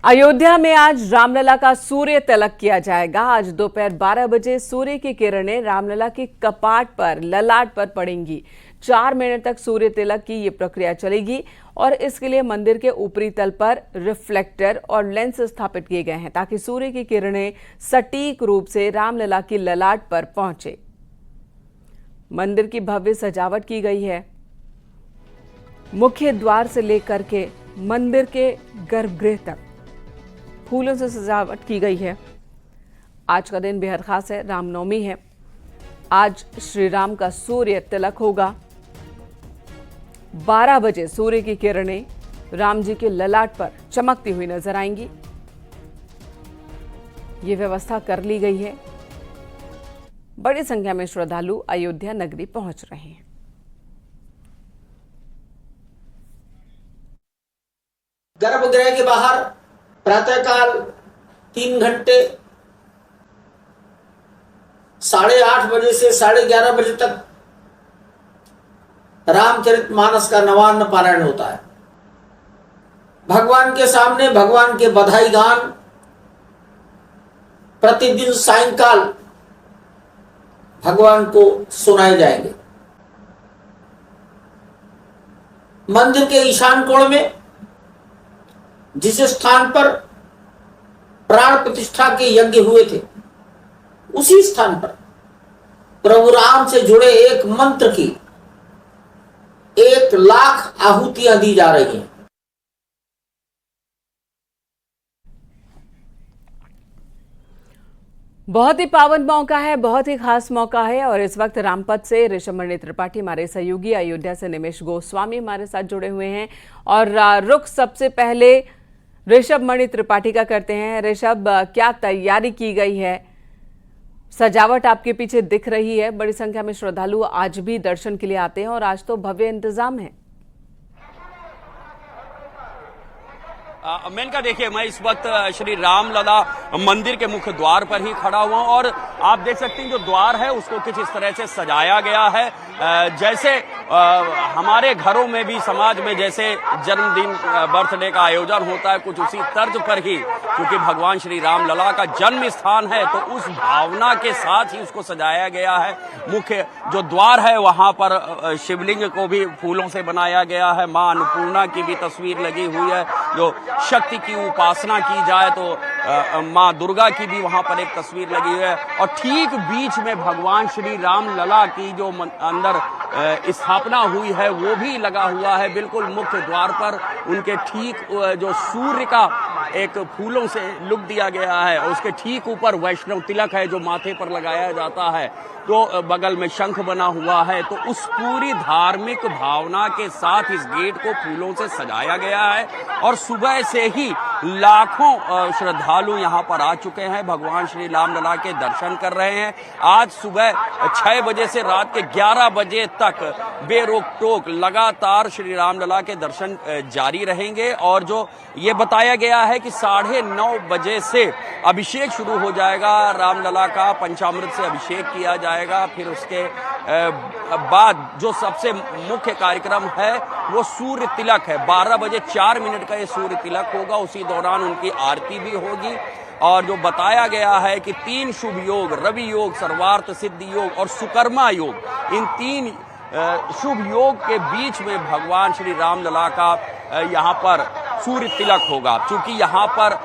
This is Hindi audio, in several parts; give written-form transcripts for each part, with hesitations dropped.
अयोध्या में आज रामलला का सूर्य तिलक किया जाएगा। आज दोपहर 12 बजे सूर्य की किरणें रामलला के कपाट पर ललाट पर पड़ेंगी। 4 मिनट तक सूर्य तिलक की ये प्रक्रिया चलेगी और इसके लिए मंदिर के ऊपरी तल पर रिफ्लेक्टर और लेंस स्थापित किए गए हैं ताकि सूर्य की किरणें सटीक रूप से रामलला की ललाट पर पहुंचे। मंदिर की भव्य सजावट की गई है। मुख्य द्वार से लेकर के मंदिर के गर्भगृह तक फूलों से सजावट की गई है। आज का दिन बेहद खास है, रामनवमी है। आज श्री राम का सूर्य तिलक होगा। 12 बजे सूर्य की किरणें राम जी के ललाट पर चमकती हुई नजर आएंगी। ये व्यवस्था कर ली गई है। बड़ी संख्या में श्रद्धालु अयोध्या नगरी पहुंच रहे हैं। गर्भगृह के बाहर प्रातःकाल 3 घंटे 8:30 बजे से 11:30 बजे तक रामचरितमानस का नवान्न पारायण होता है। भगवान के सामने भगवान के बधाई गान प्रतिदिन सायंकाल भगवान को सुनाए जाएंगे। मंदिर के ईशान कोण में जिस स्थान पर प्राण प्रतिष्ठा के यज्ञ हुए थे, उसी स्थान पर प्रभु राम से जुड़े एक मंत्र की 1,00,000 आहुतियां दी जा रही हैं। बहुत ही पावन मौका है, बहुत ही खास मौका है और इस वक्त रामपथ से ऋषभमणि त्रिपाठी हमारे सहयोगी, अयोध्या से निमेश गोस्वामी हमारे साथ जुड़े हुए हैं और रुख सबसे पहले ऋषभमणि त्रिपाठी का करते हैं। ऋषभ, क्या तैयारी की गई है? सजावट आपके पीछे दिख रही है। बड़ी संख्या में श्रद्धालु आज भी दर्शन के लिए आते हैं और आज तो भव्य इंतजाम है। मेनका, देखिए, मैं इस वक्त श्री रामलला मंदिर के मुख्य द्वार पर ही खड़ा हुआ हूं और आप देख सकते हैं जो द्वार है उसको कुछ इस तरह से सजाया गया है जैसे हमारे घरों में भी समाज में जैसे जन्मदिन बर्थडे का आयोजन होता है, कुछ उसी तर्ज पर ही, क्योंकि भगवान श्री रामलला का जन्म स्थान है तो उस भावना के साथ ही उसको सजाया गया है। मुख्य जो द्वार है वहां पर शिवलिंग को भी फूलों से बनाया गया है। मां अन्नपूर्णा की भी तस्वीर लगी हुई है। जो शक्ति की उपासना की जाए तो मां दुर्गा की भी वहां पर एक तस्वीर लगी है और ठीक बीच में भगवान श्री रामलला की जो अंदर स्थापना हुई है वो भी लगा हुआ है। बिल्कुल मुख्य द्वार पर उनके ठीक जो सूर्य का एक फूलों से लुक दिया गया है और उसके ठीक ऊपर वैष्णव तिलक है जो माथे पर लगाया जाता है। तो बगल में शंख बना हुआ है। तो उस पूरी धार्मिक भावना के साथ इस गेट को फूलों से सजाया गया है और सुबह से ही लाखों श्रद्धालु यहां पर आ चुके हैं, भगवान श्री रामलला के दर्शन कर रहे हैं। आज सुबह 6 बजे से रात के 11 बजे तक बेरोक टोक लगातार श्री रामलला के दर्शन जारी रहेंगे और जो ये बताया गया है कि 9:30 बजे से अभिषेक शुरू हो जाएगा। रामलला का पंचामृत से अभिषेक किया जाएगा। फिर उसके बाद जो सबसे मुख्य कार्यक्रम है वो सूर्य तिलक है। 12 बजे 4 मिनट का ये सूर्य तिलक होगा। उसी दौरान उनकी आरती भी होगी और जो बताया गया है कि 3 शुभ योग, रवि योग, सर्वार्थ सिद्धि योग और सुकर्मा योग, इन 3 शुभ योग के बीच में भगवान श्री रामलला का यहाँ पर सूर्य तिलक होगा। क्योंकि यहाँ पर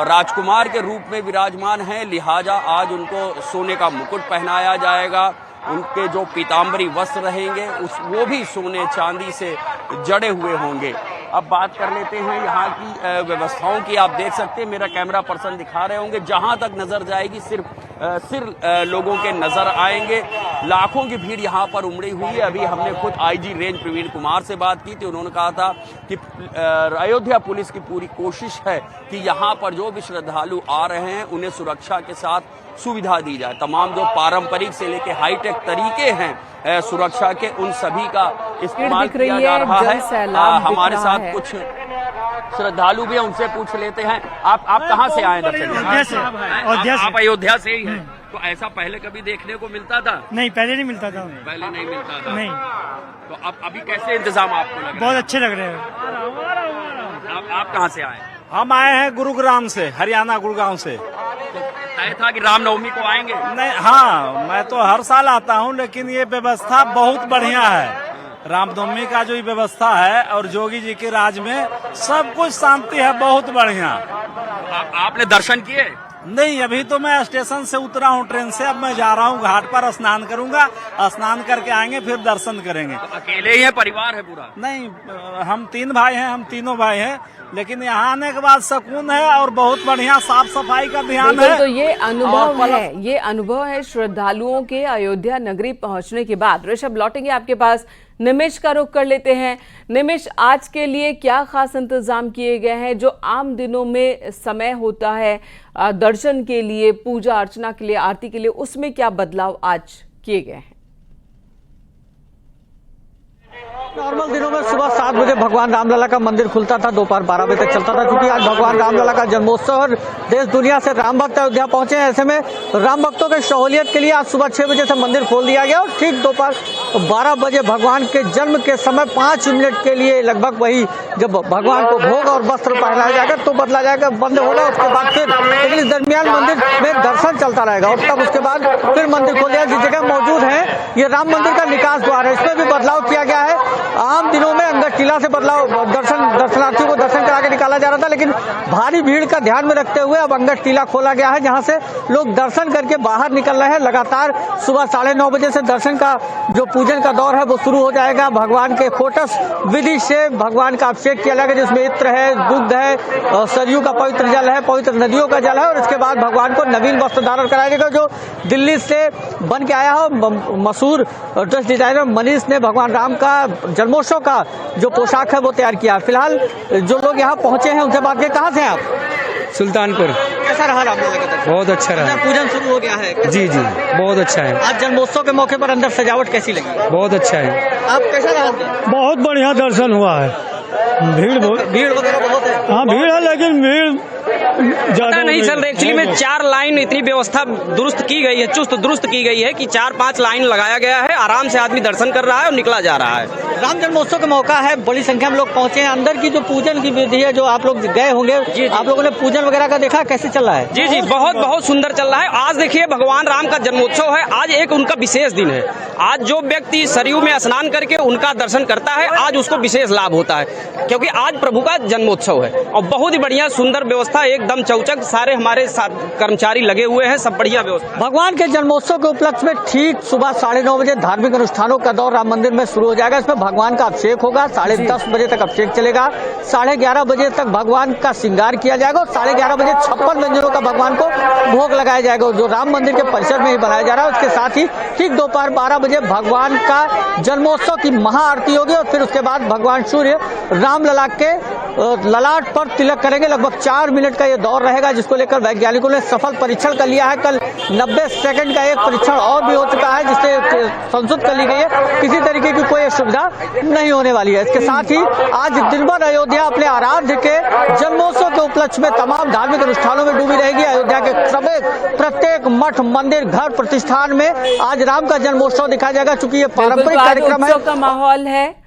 राजकुमार के रूप में विराजमान है, लिहाजा आज उनको सोने का मुकुट पहनाया जाएगा। उनके जो पीताम्बरी वस्त्र रहेंगे वो भी सोने चांदी से जड़े हुए होंगे। अब बात कर लेते हैं यहाँ की व्यवस्थाओं की। आप देख सकते हैं, मेरा कैमरा पर्सन दिखा रहे होंगे, जहां तक नजर जाएगी सिर्फ लोगों के नजर आएंगे। लाखों की भीड़ यहाँ पर उमड़ी हुई है। अभी हमने खुद आईजी रेंज प्रवीण कुमार से बात की थी। उन्होंने कहा था कि अयोध्या पुलिस की पूरी कोशिश है कि यहाँ पर जो भी श्रद्धालु आ रहे हैं उन्हें सुरक्षा के साथ सुविधा दी जाए। तमाम जो पारंपरिक से लेके हाईटेक तरीके हैं सुरक्षा के, उन सभी का इस्तेमाल किया जा रहा है। हमारे साथ कुछ श्रद्धालु भी हैं, उनसे पूछ लेते हैं। आप कहाँ से आए दर्शन? आप अयोध्या से ही हैं। तो ऐसा पहले कभी देखने को मिलता था? नहीं, पहले नहीं मिलता था। पहले नहीं मिलता था। नहीं। तो अब अभी कैसे इंतजाम आपको लग रहा है? बहुत अच्छे लग रहे हैं। आप कहाँ से आए? हम आए हैं गुरुग्राम से, हरियाणा गुड़गांव से। तो तय था कि रामनवमी को आएंगे? नहीं, हाँ, मैं तो हर साल आता हूँ, लेकिन ये व्यवस्था बहुत बढ़िया है। रामनवमी का जो व्यवस्था है और जोगी जी के राज में सब कुछ शांति है, बहुत बढ़िया। आपने दर्शन किए? नहीं, अभी तो मैं स्टेशन से उतरा हूँ ट्रेन से। अब मैं जा रहा हूँ घाट पर, स्नान करूंगा, स्नान करके आएंगे, फिर दर्शन करेंगे। तो अकेले ही है, परिवार है पूरा? नहीं, हम 3 भाई हैं, हम तीनों भाई हैं, लेकिन यहाँ आने के बाद सुकून है और बहुत बढ़िया साफ सफाई का ध्यान है। तो ये अनुभव है श्रद्धालुओं के अयोध्या नगरी पहुंचने के बाद। ऋषभ, लौटेंगे आपके पास, निमिष का रुख कर लेते हैं। निमिष, आज के लिए क्या खास इंतजाम किए गए हैं? जो आम दिनों में समय होता है दर्शन के लिए, पूजा अर्चना के लिए, आरती के लिए, उसमें क्या बदलाव आज किए गए हैं? नॉर्मल दिनों में सुबह 7 बजे भगवान रामलला का मंदिर खुलता था, दोपहर 12 बजे तक चलता था। क्योंकि आज भगवान रामलला का जन्मोत्सव और देश दुनिया से राम भक्त अयोध्या पहुंचे हैं, ऐसे में राम भक्तों के सहूलियत के लिए आज सुबह 6 बजे से मंदिर खोल दिया गया और ठीक दोपहर 12 बजे भगवान के जन्म के समय 5 मिनट के लिए लगभग वही जब भगवान को भोग और वस्त्र पहनाया जाएगा तो बदला जाएगा, बंद होगा। उसके बाद फिर लेकिन इस दरमियान मंदिर में दर्शन चलता रहेगा और तब उसके बाद फिर मंदिर खोल दिया। जिस जगह मौजूद है ये राम मंदिर का निकास द्वार है, इसमें भी बदलाव किया गया है। आम दिनों में अंदर टीला से बदलाव दर्शनार्थियों को दर्शन करा के निकाला जा रहा था, लेकिन भारी भीड़ का ध्यान में रखते हुए अब अंदर टीला खोला गया है, जहां से लोग दर्शन करके बाहर निकल रहे हैं। लगातार सुबह 9:30 बजे से दर्शन का जो पूजन का दौर है वो शुरू हो जाएगा। भगवान के खोटस विधि से भगवान का अभिषेक किया जाएगा, जिसमें इत्र है, दुग्ध है, सरयू का पवित्र जल है, पवित्र नदियों का जल है और इसके बाद भगवान को नवीन वस्त्र धारण कराया जाएगा। जो दिल्ली से बन के आया हो मशहूर ड्रेस डिजाइनर मनीष ने भगवान राम का जन्मोत्सव का जो पोशाक है वो तैयार किया। फिलहाल जो लोग यहाँ पहुंचे हैं उनसे बात करें, कहाँ से आप? सुल्तानपुर। कैसा रहा रामलला का दर्शन? बहुत अच्छा रहा। पूजन शुरू हो गया है? जी जी, बहुत अच्छा है। आज जन्मोत्सव के मौके पर अंदर सजावट कैसी लगी? बहुत अच्छा है। आप कैसा रहा? बहुत बढ़िया दर्शन हुआ है। भीड़ वगैरह बहुत है। हाँ, भीड़ है, लेकिन भीड़ पता नहीं चल रहा। एक्चुअली में 4 लाइन इतनी व्यवस्था दुरुस्त की गई है, चुस्त दुरुस्त की गई है कि 4-5 लाइन लगाया गया है। आराम से आदमी दर्शन कर रहा है और निकला जा रहा है। राम जन्मोत्सव का मौका है, बड़ी संख्या में लोग पहुंचे हैं। अंदर की जो पूजन की विधि है, जो आप लोग गए होंगे, आप लोगों ने पूजन वगैरह का देखा, कैसे चल रहा है? जी जी, बहुत सुंदर चल रहा है। आज देखिए भगवान राम का जन्मोत्सव है, आज एक उनका विशेष दिन है। आज जो व्यक्ति सरयू में स्नान करके उनका दर्शन करता है, आज उसको विशेष लाभ होता है, क्योंकि आज प्रभु का जन्मोत्सव है। और बहुत ही बढ़िया सुंदर व्यवस्था, एकदम चौचक, सारे हमारे कर्मचारी लगे हुए हैं, सब बढ़िया व्यवस्था। भगवान के जन्मोत्सव के उपलक्ष्य में ठीक सुबह 9:30 बजे धार्मिक अनुष्ठानों का दौर राम मंदिर में शुरू हो जाएगा। इसमें भगवान का अभिषेक होगा, 10:30 बजे तक अभिषेक चलेगा, 11:30 बजे तक भगवान का श्रृंगार किया जाएगा और 11:30 बजे 56 व्यंजनों का भगवान को भोग लगाया जाएगा, जो राम मंदिर के परिसर में ही बनाया जा रहा है। उसके साथ ही ठीक दोपहर 12 बजे भगवान का जन्मोत्सव की महाआरती होगी और फिर उसके बाद भगवान सूर्य रामलला के ललाट पर तिलक करेंगे। लगभग 4 मिनट का ये दौर रहेगा, जिसको लेकर वैज्ञानिकों ने सफल परीक्षण कर लिया है। कल 90 सेकंड का एक परीक्षण और भी हो चुका है, जिससे संशोधित कर ली गई है। किसी तरीके की कोई असुविधा नहीं होने वाली है। इसके साथ ही आज दिन भर अयोध्या अपने आराध्य के जन्मोत्सव के उपलक्ष्य में तमाम धार्मिक अनुष्ठानों में डूबी रहेगी। अयोध्या के प्रत्येक मठ, मंदिर, घर, प्रतिष्ठान में आज राम का जन्मोत्सव दिखाया जाएगा। चूंकि ये पारंपरिक कार्यक्रम है, का माहौल है।